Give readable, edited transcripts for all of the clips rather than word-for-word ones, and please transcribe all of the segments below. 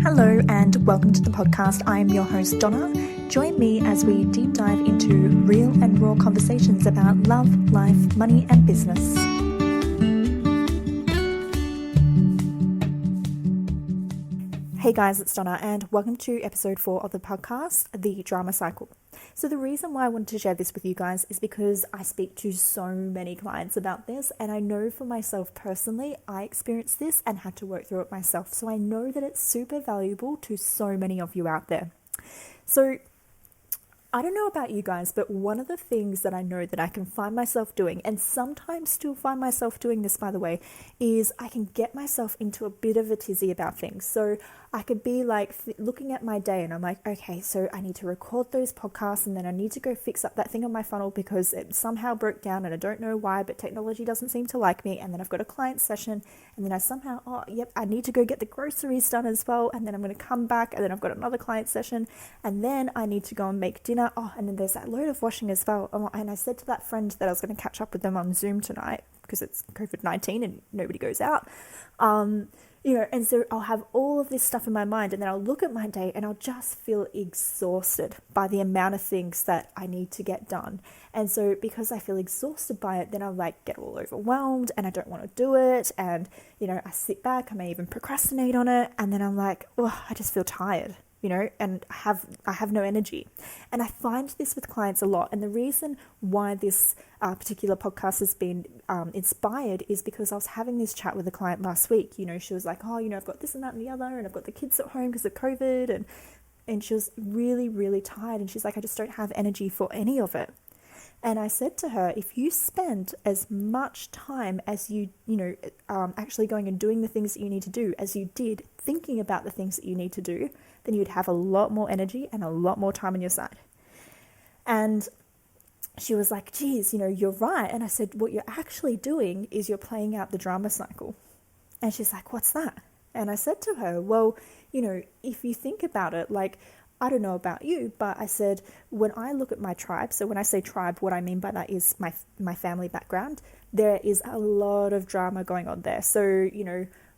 Hello and welcome to the podcast. I am your host Donna. Join me as we deep dive into real and raw conversations about love, life, money and business. Hey guys, it's Donna and welcome to episode 4 of the podcast, The Drama Cycle. So the reason why I wanted to share this with you guys is because I speak to so many clients about this, and I know for myself personally, I experienced this and had to work through it myself. So I know that it's super valuable to so many of you out there. So I don't know about you guys, but one of the things that I know that I can find myself doing, and sometimes still find myself doing this, by the way, is I can get myself into a bit of a tizzy about things. So I could be like looking at my day and I'm like, okay, so I need to record those podcasts and then I need to go fix up that thing on my funnel because it somehow broke down and I don't know why, but technology doesn't seem to like me. And then I've got a client session and then I somehow, I need to go get the groceries done as well. And then I'm going to come back and then I've got another client session and then I need to go and make dinner. And then there's that load of washing as well. And I said to that friend that I was going to catch up with them on Zoom tonight because it's COVID-19 and nobody goes out. And so I'll have all of this stuff in my mind and then I'll look at my day and I'll just feel exhausted by the amount of things that I need to get done. And so because I feel exhausted by it, then I'll get all overwhelmed and I don't want to do it. And, I sit back, I may even procrastinate on it. And then I'm like, I just feel tired. And I have no energy. And I find this with clients a lot. And the reason why this particular podcast has been inspired is because I was having this chat with a client last week. She was like, I've got this and that and the other, and I've got the kids at home because of COVID. And she was really, really tired. And she's like, I just don't have energy for any of it. And I said to her, if you spend as much time as you actually going and doing the things that you need to do as you did thinking about the things that you need to do, then you'd have a lot more energy and a lot more time on your side. And she was like, geez, you're right. And I said, what you're actually doing is you're playing out the drama cycle. And she's like, what's that? And I said to her, well, if you think about it, I don't know about you, but I said, when I look at my tribe, so when I say tribe, what I mean by that is my family background, there is a lot of drama going on there. So,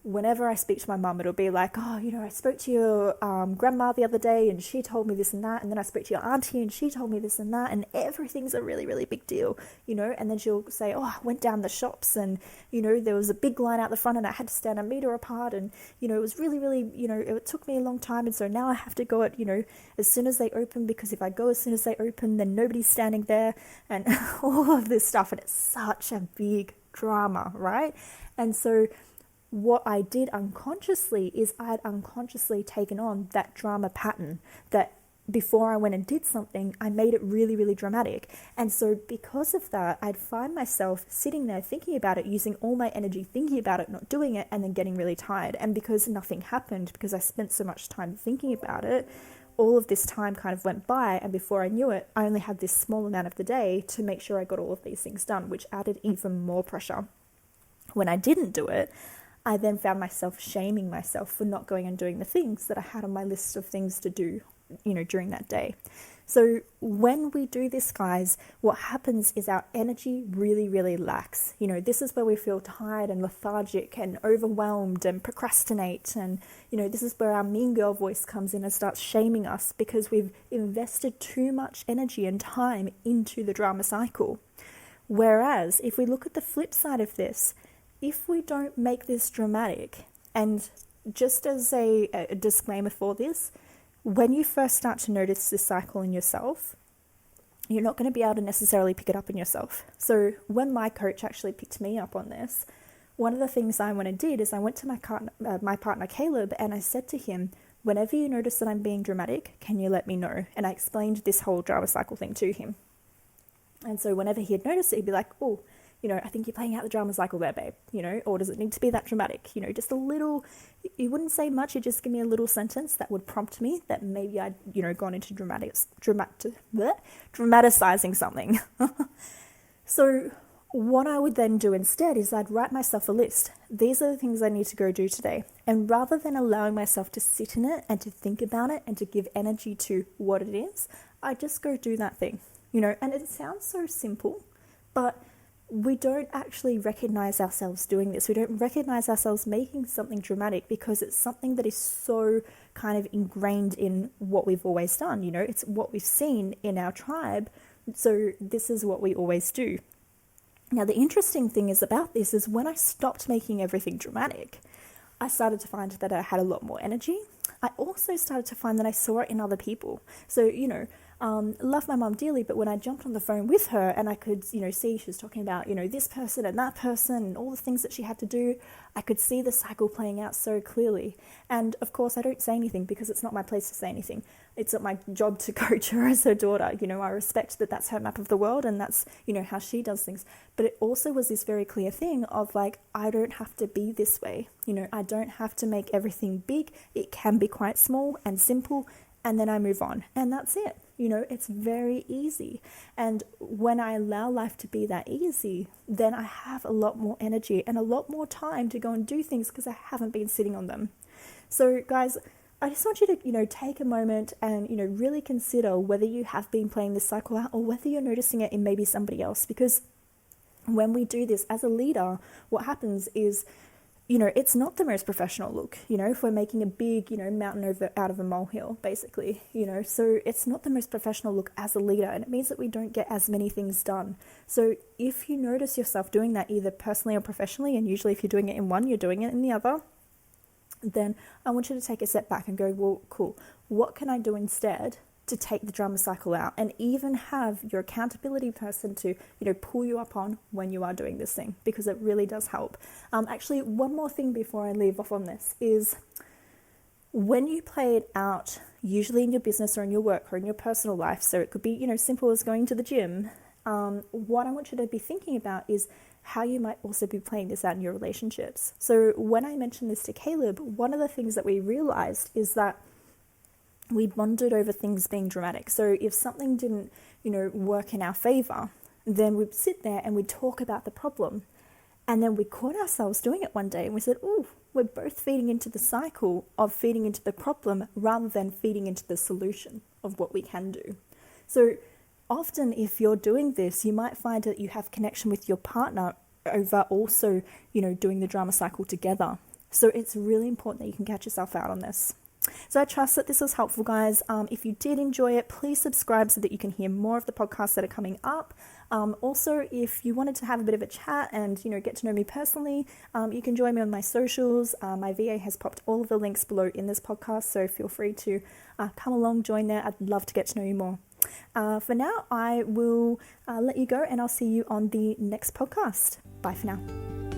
whenever I speak to my mum, it'll be like, I spoke to your grandma the other day and she told me this and that. And then I spoke to your auntie and she told me this and that. And everything's a really, really big deal, And then she'll say, I went down the shops and, there was a big line out the front and I had to stand a meter apart. And, it was really, really, it took me a long time. And so now I have to go at, as soon as they open, because if I go as soon as they open, then nobody's standing there and all of this stuff. And it's such a big drama, right? And so what I did unconsciously is I'd unconsciously taken on that drama pattern that before I went and did something, I made it really, really dramatic. And so because of that, I'd find myself sitting there thinking about it, using all my energy thinking about it, not doing it, and then getting really tired. And because nothing happened, because I spent so much time thinking about it, all of this time kind of went by, and before I knew it, I only had this small amount of the day to make sure I got all of these things done, which added even more pressure. When I didn't do it, I then found myself shaming myself for not going and doing the things that I had on my list of things to do, during that day. So when we do this, guys, what happens is our energy really, really lacks. This is where we feel tired and lethargic and overwhelmed and procrastinate. And, this is where our mean girl voice comes in and starts shaming us because we've invested too much energy and time into the drama cycle. Whereas if we look at the flip side of this, if we don't make this dramatic, and just as a disclaimer for this, when you first start to notice this cycle in yourself, you're not going to be able to necessarily pick it up in yourself. So when my coach actually picked me up on this, one of the things I went and did is I went to my partner Caleb and I said to him, whenever you notice that I'm being dramatic, can you let me know? And I explained this whole drama cycle thing to him. And so whenever he had noticed it, he'd be like, I think you're playing out the drama cycle there, babe, or does it need to be that dramatic? Just a little, you wouldn't say much, you just give me a little sentence that would prompt me that maybe I'd, gone into dramaticizing something. So what I would then do instead is I'd write myself a list. These are the things I need to go do today. And rather than allowing myself to sit in it and to think about it and to give energy to what it is, I just go do that thing, and it sounds so simple, but we don't actually recognize ourselves doing this. We don't recognize ourselves making something dramatic because it's something that is so kind of ingrained in what we've always done. It's what we've seen in our tribe. So this is what we always do. Now, the interesting thing is about this is when I stopped making everything dramatic, I started to find that I had a lot more energy. I also started to find that I saw it in other people. So, love my mum dearly, but when I jumped on the phone with her and I could, see she was talking about, this person and that person and all the things that she had to do, I could see the cycle playing out so clearly. And of course, I don't say anything because it's not my place to say anything. It's not my job to coach her as her daughter. I respect that that's her map of the world and that's, how she does things. But it also was this very clear thing of like, I don't have to be this way. I don't have to make everything big. It can be quite small and simple, and then I move on. And that's it. It's very easy. And when I allow life to be that easy, then I have a lot more energy and a lot more time to go and do things because I haven't been sitting on them. So guys, I just want you to, take a moment and, really consider whether you have been playing this cycle out or whether you're noticing it in maybe somebody else. Because when we do this as a leader, what happens is, it's not the most professional look, if we're making a big, mountain out of a molehill, basically, so it's not the most professional look as a leader, and it means that we don't get as many things done. So if you notice yourself doing that either personally or professionally, and usually if you're doing it in one, you're doing it in the other, then I want you to take a step back and go, well, cool, what can I do instead to take the drama cycle out, and even have your accountability person to, pull you up on when you are doing this thing, because it really does help. Actually, one more thing before I leave off on this is when you play it out, usually in your business or in your work or in your personal life, so it could be, simple as going to the gym, what I want you to be thinking about is how you might also be playing this out in your relationships. So when I mentioned this to Caleb, one of the things that we realized is that we bonded over things being dramatic. So if something didn't, work in our favor, then we'd sit there and we'd talk about the problem. And then we caught ourselves doing it one day and we said, oh, we're both feeding into the cycle of feeding into the problem rather than feeding into the solution of what we can do. So often if you're doing this, you might find that you have connection with your partner over also, doing the drama cycle together. So it's really important that you can catch yourself out on this. So I trust that this was helpful, guys. If you did enjoy it, please subscribe so that you can hear more of the podcasts that are coming up. Also, if you wanted to have a bit of a chat and, get to know me personally, you can join me on my socials. My VA has popped all of the links below in this podcast, so feel free to come along, join there. I'd love to get to know you more. For now, I will let you go and I'll see you on the next podcast. Bye for now.